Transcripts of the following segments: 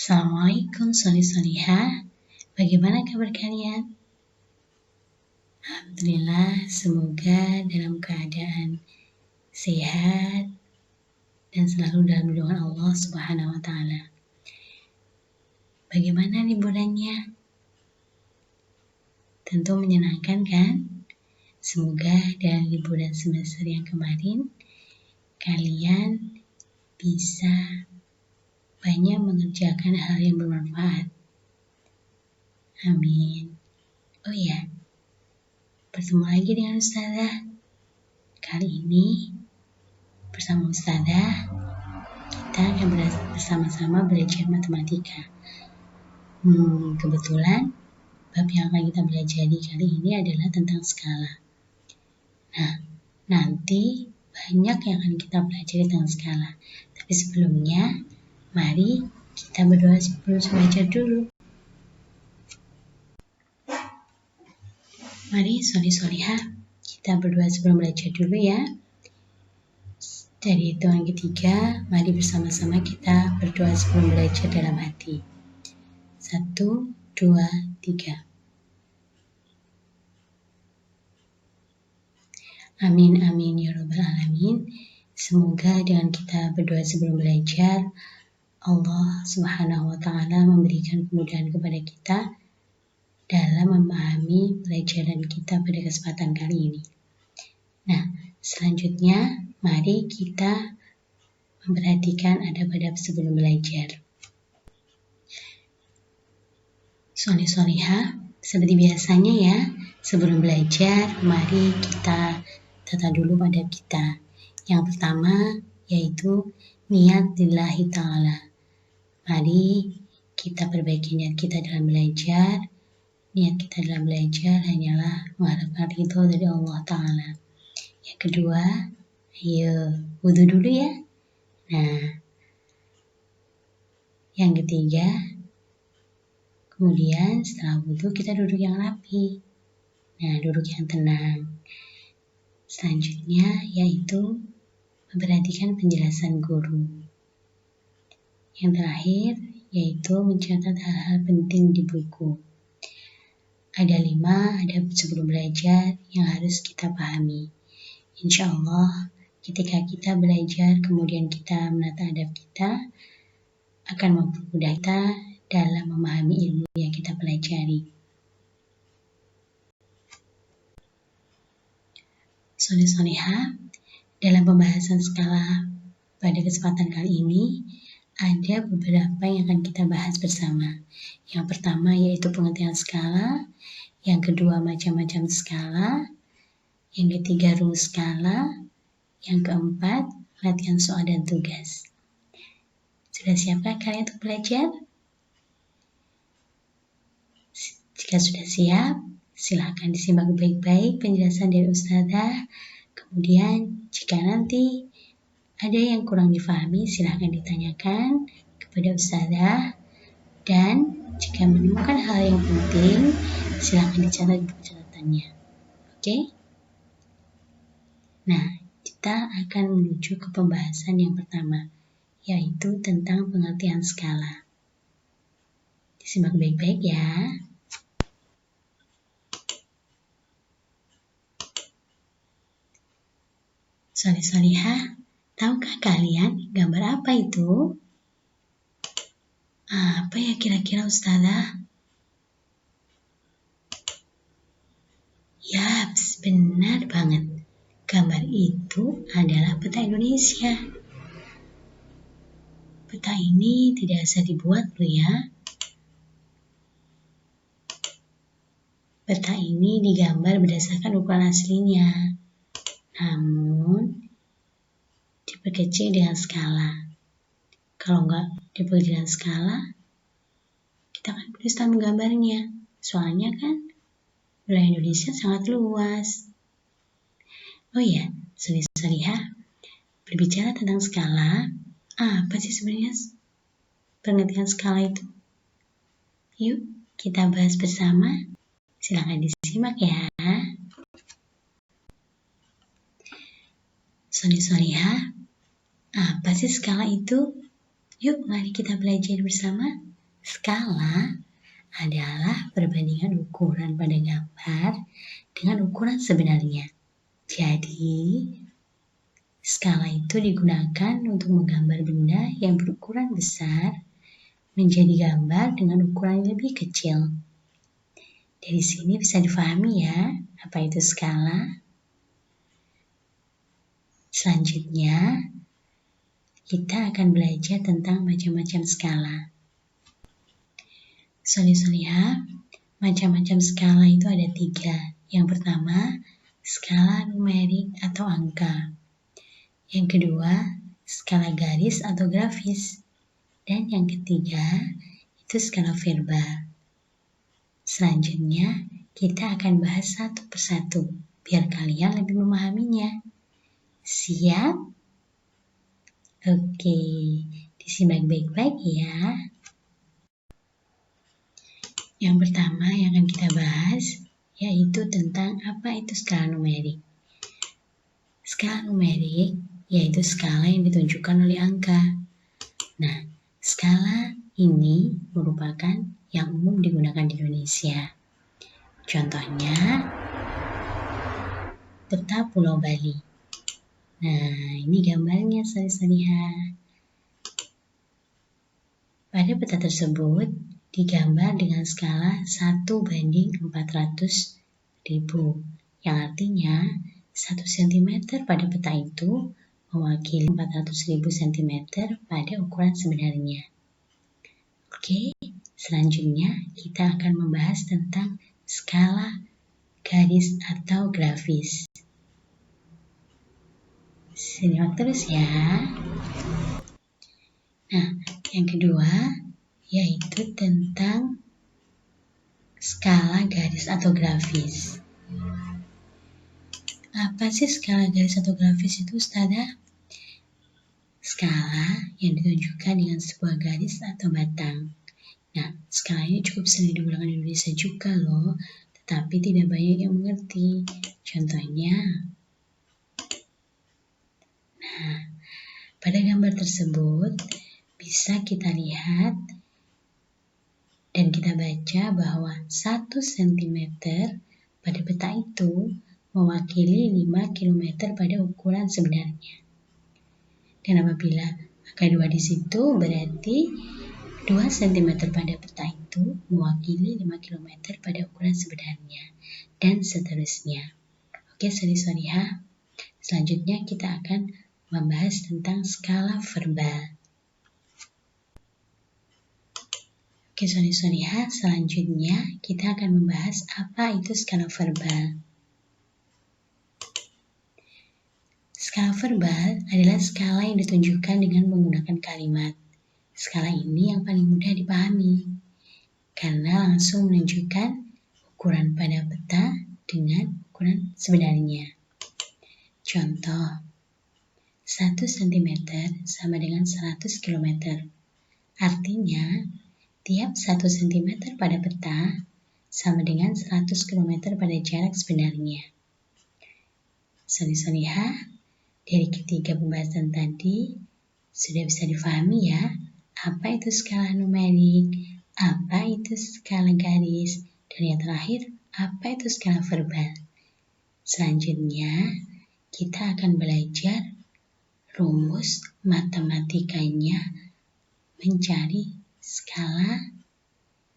Assalamualaikum solih-solihah. Bagaimana kabar kalian? Alhamdulillah, semoga dalam keadaan sehat dan selalu dalam lindungan Allah Subhanahu wa Ta'ala. Bagaimana liburannya? Tentu menyenangkan kan? Semoga dalam liburan semester yang kemarin kalian bisa banyak mengerjakan hal yang bermanfaat. Amin. Oh ya, bertemu lagi dengan Ustazah. Kali ini bersama Ustazah kita akan bersama-sama belajar matematika. Kebetulan bab yang akan kita belajar kali ini adalah tentang skala. Nah, nanti banyak yang akan kita pelajari tentang skala. Tapi sebelumnya, mari kita berdoa sebelum belajar dulu. Mari solih-solihah, kita berdoa sebelum belajar dulu ya. Dari hitungan ketiga, mari bersama-sama kita berdoa sebelum belajar dalam hati. 1, 2, 3. Amin, amin, ya Rabbal Alamin. Semoga dengan kita berdoa sebelum belajar, Allah Subhanahu wa Ta'ala memberikan kemudahan kepada kita dalam memahami pelajaran kita pada kesempatan kali ini. Nah, selanjutnya mari kita memperhatikan adab-adab sebelum belajar. Solih-solihah, seperti biasanya ya, sebelum belajar mari kita tata dulu adab kita. Yang pertama yaitu niat lillahi ta'ala. Mari kita perbaiki niat kita dalam belajar. Niat kita dalam belajar hanyalah mengharapkan ridho dari Allah Ta'ala. Yang kedua, ayo wudu dulu ya. Nah, yang ketiga, kemudian setelah wudu kita duduk yang rapi. Nah, duduk yang tenang. Selanjutnya yaitu memperhatikan penjelasan guru. Yang terakhir yaitu mencatat hal-hal penting di buku. Ada 5 adab sebelum belajar yang harus kita pahami. Insya Allah ketika kita belajar kemudian kita menata adab kita akan mempermudah kita dalam memahami ilmu yang kita pelajari. Solih-solihah, dalam pembahasan skala pada kesempatan kali ini ada beberapa yang akan kita bahas bersama. Yang pertama yaitu pengertian skala, yang kedua macam-macam skala, yang ketiga rumus skala, yang keempat latihan soal dan tugas. Sudah siapkah kalian untuk belajar? Jika sudah siap, silakan disimak baik-baik penjelasan dari Ustazah. Kemudian jika nanti ada yang kurang difahami, silakan ditanyakan kepada Ustazah. Dan jika menemukan hal yang penting, silakan dicatat di buku catatannya. Oke? Nah, kita akan menuju ke pembahasan yang pertama, yaitu tentang pengertian skala. Disimak baik-baik ya. Solih-solihah, tahukah kalian gambar apa itu? Apa ya kira-kira Ustazah? Yaps, benar banget. Gambar itu adalah peta Indonesia. Peta ini tidak bisa dibuat loh ya. Peta ini digambar berdasarkan ukuran aslinya. Namun diperkecil dengan skala. Kalau nggak diperkecil dengan skala, kita kan kesulitan menggambarnya. Soalnya kan wilayah Indonesia sangat luas. Oh ya, solih-solihah, berbicara tentang skala, apa sih sebenarnya pengertian skala itu? Yuk kita bahas bersama. Silakan disimak ya. Solih-solihah, apa sih skala itu? Yuk mari kita belajar bersama. Skala adalah perbandingan ukuran pada gambar dengan ukuran sebenarnya. Jadi, skala itu digunakan untuk menggambar benda yang berukuran besar menjadi gambar dengan ukuran yang lebih kecil. Dari sini bisa difahami ya, apa itu skala. Selanjutnya, kita akan belajar tentang macam-macam skala. Solih-solihah, macam-macam skala itu ada 3. Yang pertama, skala numerik atau angka. Yang kedua, skala garis atau grafis. Dan yang ketiga, itu skala verbal. Selanjutnya, kita akan bahas satu persatu, biar kalian lebih memahaminya. Siap? Oke, disimak baik-baik ya. Yang pertama yang akan kita bahas, yaitu tentang apa itu skala numerik. Skala numerik, yaitu skala yang ditunjukkan oleh angka. Nah, skala ini merupakan yang umum digunakan di Indonesia. Contohnya, peta Pulau Bali. Nah, ini gambarnya solih-solihah. Pada peta tersebut digambar dengan skala 1:400.000, yang artinya 1 cm pada peta itu mewakili 400.000 cm pada ukuran sebenarnya. Oke, selanjutnya kita akan membahas tentang skala garis atau grafis. Simak terus ya. Nah, yang kedua yaitu tentang skala garis atau grafis. Apa sih skala garis atau grafis itu, Ustazah? Skala yang ditunjukkan dengan sebuah garis atau batang. Nah, skala ini cukup sering digunakan di Indonesia juga loh, tetapi tidak banyak yang mengerti. Contohnya, nah, pada gambar tersebut bisa kita lihat dan kita baca bahwa 1 cm pada peta itu mewakili 5 km pada ukuran sebenarnya. Dan apabila angka 2 di situ berarti 2 cm pada peta itu mewakili 5 km pada ukuran sebenarnya, dan seterusnya. Oke, solih-solihah. Selanjutnya kita akan membahas tentang skala verbal. Oke, solih-solihah. Selanjutnya kita akan membahas apa itu skala verbal. Skala verbal adalah skala yang ditunjukkan dengan menggunakan kalimat. Skala ini yang paling mudah dipahami, karena langsung menunjukkan ukuran pada peta dengan ukuran sebenarnya. Contoh, 1 cm sama dengan 100 km. Artinya, tiap 1 cm pada peta sama dengan 100 km pada jarak sebenarnya. Solih-solihah, dari ketiga pembahasan tadi sudah bisa difahami ya, apa itu skala numerik, apa itu skala garis, dan yang terakhir, apa itu skala verbal. Selanjutnya, kita akan belajar rumus matematikanya mencari skala,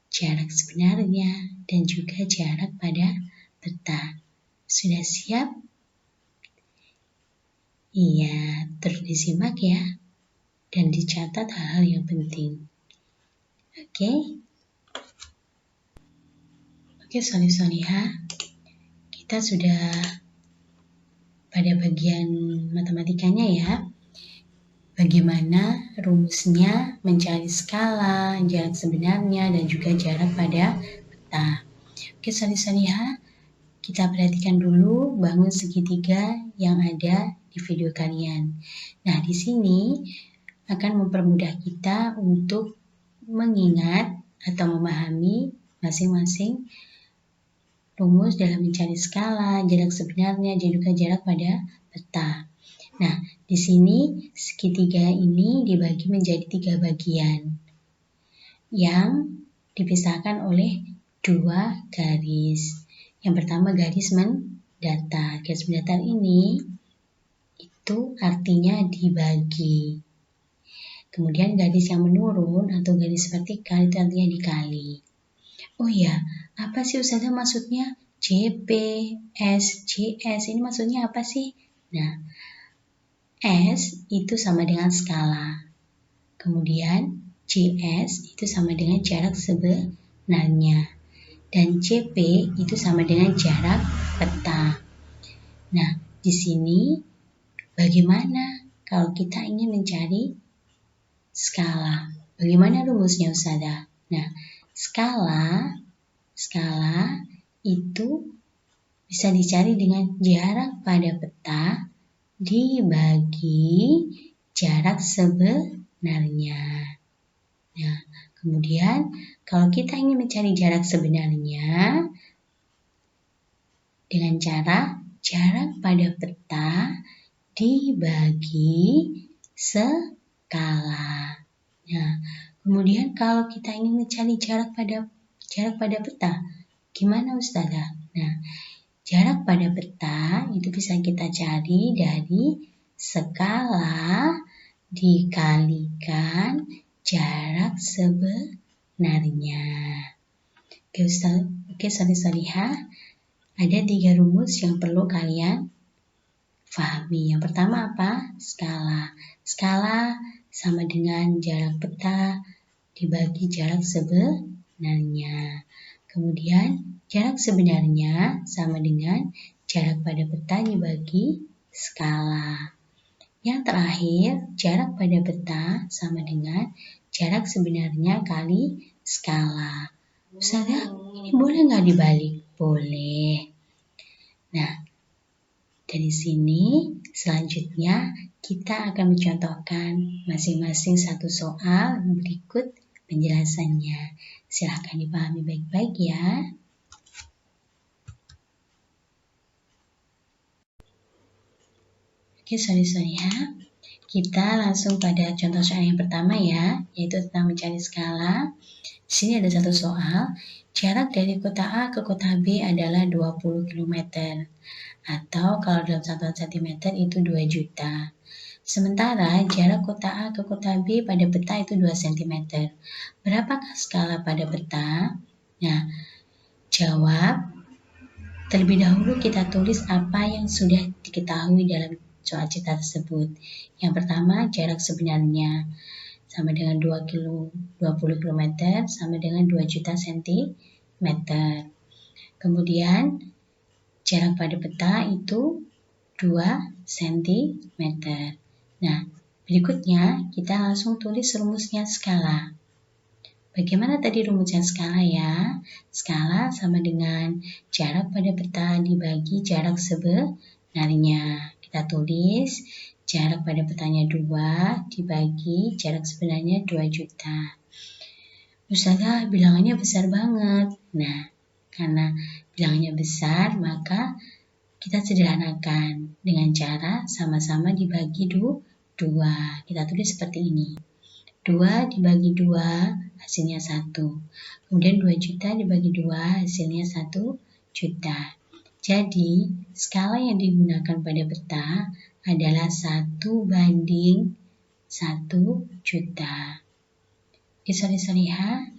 jarak sebenarnya, dan juga jarak pada peta. Sudah siap? Iya, terus disimak ya, dan dicatat hal-hal yang penting. Oke, solih-solihah, kita sudah pada bagian matematikanya ya. Bagaimana rumusnya mencari skala, jarak sebenarnya, dan juga jarak pada peta. Oke, solih-solihah, kita perhatikan dulu bangun segitiga yang ada di video kalian. Nah, di sini akan mempermudah kita untuk mengingat atau memahami masing-masing rumus dalam mencari skala, jarak sebenarnya, dan juga jarak pada peta. Nah, di sini segitiga ini dibagi menjadi 3 bagian. yang dipisahkan oleh dua garis. Yang pertama garis mendatar. Garis mendatar ini itu artinya dibagi. Kemudian garis yang menurun atau garis vertikal itu artinya dikali. Oh ya, apa sih Ustazah maksudnya JP, S, JS? Ini maksudnya apa sih? Nah, S itu sama dengan skala. Kemudian JS itu sama dengan jarak sebenarnya. Dan CP itu sama dengan jarak peta. Nah, di sini bagaimana kalau kita ingin mencari skala? Bagaimana rumusnya Ustazah? Nah, skala itu bisa dicari dengan jarak pada peta dibagi jarak sebenarnya. Nah, kemudian kalau kita ingin mencari jarak sebenarnya dengan cara jarak pada peta dibagi skala. Nah, kemudian kalau kita ingin mencari jarak pada peta, gimana Ustazah? Nah, jarak pada peta itu bisa kita cari dari skala dikalikan jarak sebenarnya. Oke, Sobat-Sobat, ada 3 rumus yang perlu kalian pahami. Yang pertama apa? Skala. Skala sama dengan jarak peta dibagi jarak sebenarnya. Kemudian jarak sebenarnya sama dengan jarak pada peta dibagi skala. Yang terakhir, jarak pada peta sama dengan jarak sebenarnya kali skala. Ustazah, ini boleh nggak dibalik? Boleh. Nah, dari sini selanjutnya kita akan mencontohkan masing-masing satu soal berikut penjelasannya. Silahkan dipahami baik-baik ya. Oke, Sobat-Sobat, kita langsung pada contoh soal yang pertama ya, yaitu tentang mencari skala. Di sini ada satu soal, jarak dari kota A ke kota B adalah 20 km, atau kalau dalam satuan cm itu 2 juta. Sementara jarak kota A ke kota B pada peta itu 2 cm. Berapakah skala pada peta? Nah, jawab. Terlebih dahulu kita tulis apa yang sudah diketahui dalam soal cita tersebut. Yang pertama, jarak sebenarnya sama dengan 20 km sama dengan 2 juta cm. Kemudian jarak pada peta itu 2 cm. Nah, berikutnya kita langsung tulis rumusnya skala. Bagaimana tadi rumusnya skala ya? Skala sama dengan jarak pada peta dibagi jarak sebenarnya. Kita tulis jarak pada petanya 2 dibagi jarak sebenarnya 2 juta. Ustazah, bilangannya besar banget. Nah, karena bilangannya besar, maka kita sederhanakan dengan cara sama-sama dibagi 2. Kita tulis seperti ini. 2 dibagi 2 hasilnya 1. Kemudian 2 juta dibagi 2 hasilnya 1 juta. Jadi, skala yang digunakan pada peta adalah 1:1 juta. Oke, Sobat-Sobat,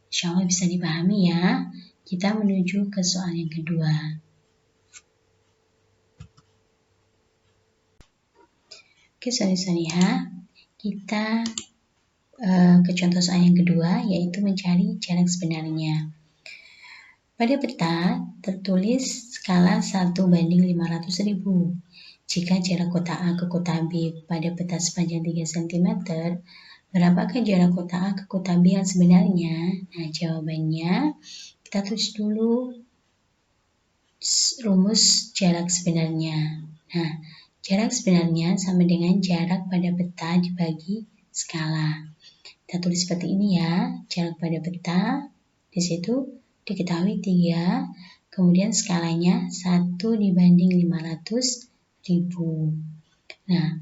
insya Allah bisa dipahami ya. Kita menuju ke soal yang kedua. Oke, Sobat-Sobat, kita ke contoh soal yang kedua, yaitu mencari jarak sebenarnya. Pada peta tertulis skala 1:500.000. Jika jarak kota A ke kota B pada peta sepanjang 3 cm, berapakah jarak kota A ke kota B yang sebenarnya? Nah, jawabannya kita tulis dulu rumus jarak sebenarnya. Nah, jarak sebenarnya sama dengan jarak pada peta dibagi skala. Kita tulis seperti ini ya, jarak pada peta, di situ diketahui 3, kemudian skalanya 1:500.000. Nah,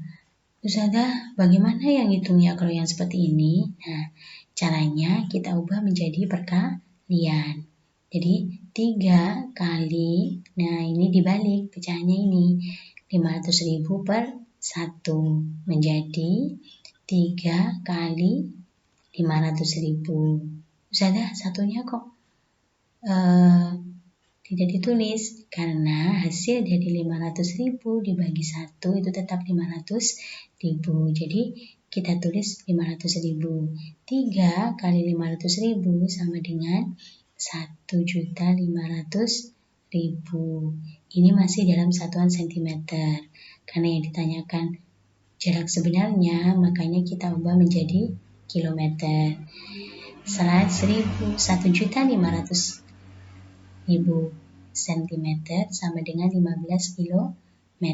Ustazah, bagaimana yang hitungnya kalau yang seperti ini? Nah, caranya kita ubah menjadi perkalian. Jadi 3 kali, nah ini dibalik pecahannya ini. 500.000 per 1 menjadi 3 kali 500.000. Ustazah, satunya kok tidak ditulis karena hasil dari 500.000 dibagi 1 itu tetap 500.000. Jadi kita tulis 500.000. 3 kali 500.000 sama dengan 1.500.000. Ini masih dalam satuan sentimeter. Karena yang ditanyakan jarak sebenarnya, makanya kita ubah menjadi kilometer. 1.500.000 cm sama dengan 15 km.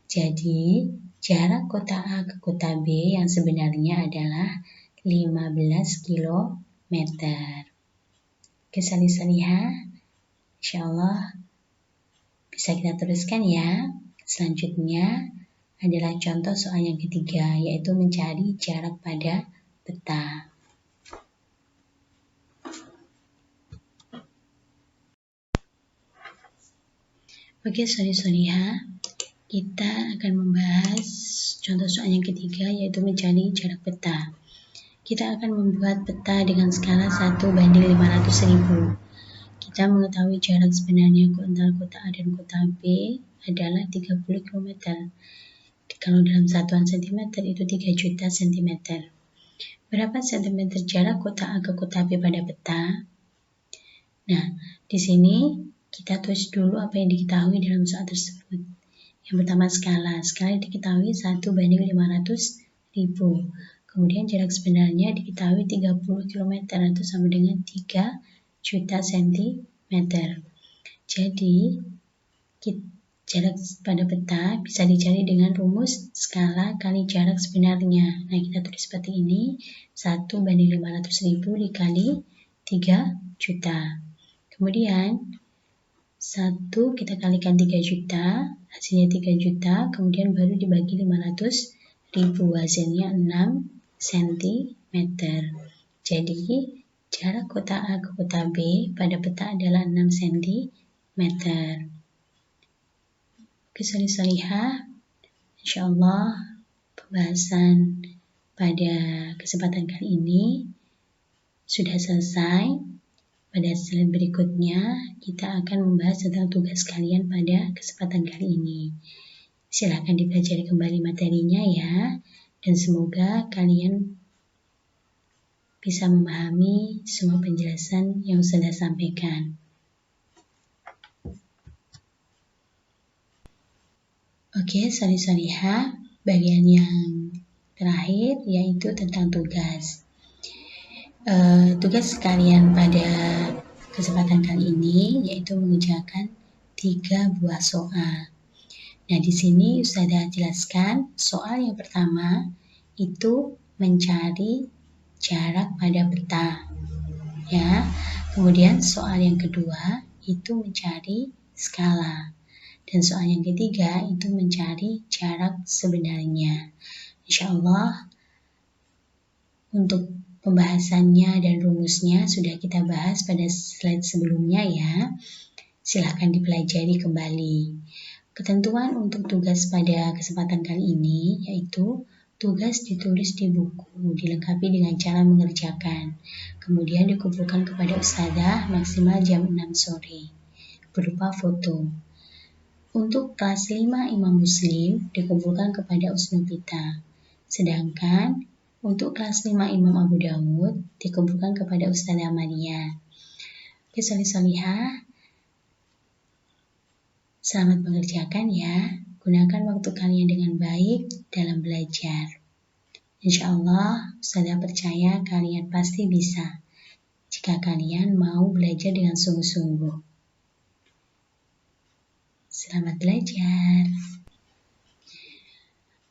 Jadi, jarak kota A ke kota B yang sebenarnya adalah 15 km. Kesali-saliha, insyaallah bisa kita teruskan ya. Selanjutnya adalah contoh soal yang ketiga, yaitu mencari jarak pada peta. Oke, soli-soliha, kita akan membahas contoh soal yang ketiga, yaitu mencari jarak peta. Kita akan membuat peta dengan skala 1:500.000. Kita mengetahui jarak sebenarnya antara kota A dan kota B adalah 30 km. Kalau dalam satuan cm itu 3 juta cm. Berapa cm jarak kota A ke kota B pada peta? Nah, di sini kita tulis dulu apa yang diketahui dalam soal tersebut. Yang pertama skala. Skala diketahui 1:500.000. Kemudian jarak sebenarnya diketahui 30 km atau sama dengan 3 juta cm. Jadi, jarak pada peta bisa dicari dengan rumus skala kali jarak sebenarnya. Nah, kita tulis seperti ini. 1:500.000 dikali 3 juta. Kemudian 1 kita kalikan 3 juta, hasilnya 3 juta, kemudian baru dibagi 500.000, hasilnya 6 cm. Jadi jarak kota A ke kota B pada peta adalah 6 cm. Oke, soli-soliha, insyaallah pembahasan pada kesempatan kali ini sudah selesai. Pada slide berikutnya, kita akan membahas tentang tugas kalian pada kesempatan kali ini. Silahkan dipelajari kembali materinya ya, dan semoga kalian bisa memahami semua penjelasan yang sudah sampaikan. Oke, soli-soliha, bagian yang terakhir yaitu tentang tugas. Tugas kalian pada kesempatan kali ini yaitu mengerjakan 3 buah soal. Nah, di sini Ustazah jelaskan soal yang pertama itu mencari jarak pada peta. Ya. Kemudian soal yang kedua itu mencari skala. Dan soal yang ketiga itu mencari jarak sebenarnya. Insyaallah untuk pembahasannya dan rumusnya sudah kita bahas pada slide sebelumnya ya. Silahkan dipelajari kembali. Ketentuan untuk tugas pada kesempatan kali ini yaitu tugas ditulis di buku, dilengkapi dengan cara mengerjakan. Kemudian dikumpulkan kepada ustazah maksimal jam 6 sore berupa foto. Untuk kelas 5 Imam Muslim dikumpulkan kepada Usnupita. Sedangkan untuk kelas 5 Imam Abu Dawud dikumpulkan kepada Ustazah Maria. Oke, soli-soliha, selamat mengerjakan ya. Gunakan waktu kalian dengan baik dalam belajar. Insyaallah, Ustazah percaya kalian pasti bisa jika kalian mau belajar dengan sungguh-sungguh. Selamat belajar.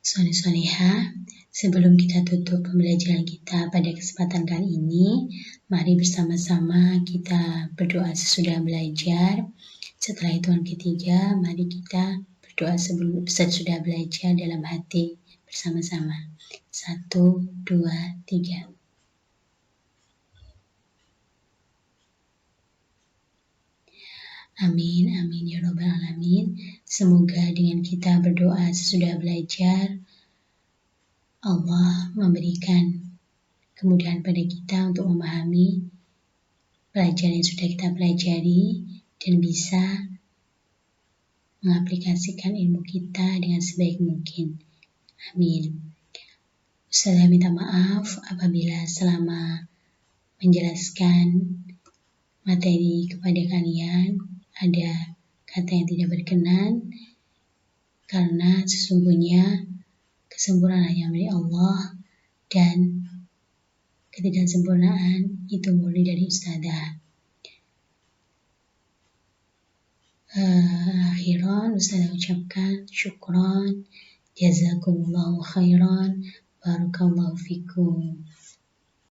Soli-soliha, sebelum kita tutup pembelajaran kita pada kesempatan kali ini, mari bersama-sama kita berdoa sesudah belajar. Setelah hitungan ketiga, mari kita berdoa sesudah belajar dalam hati bersama-sama. 1, 2, 3. Amin, amin ya robbal alamin. Semoga dengan kita berdoa sesudah belajar, Allah memberikan kemudahan pada kita untuk memahami pelajaran yang sudah kita pelajari dan bisa mengaplikasikan ilmu kita dengan sebaik mungkin. Amin. Ustazah minta maaf apabila selama menjelaskan materi kepada kalian ada kata yang tidak berkenan, karena sesungguhnya kesempurnaan hanya milik Allah dan ketidaksempurnaan itu murni dari Ustazah. Akhiran Ustazah ucapkan syukran, jazakumullahu khairan, barakallahu fikum.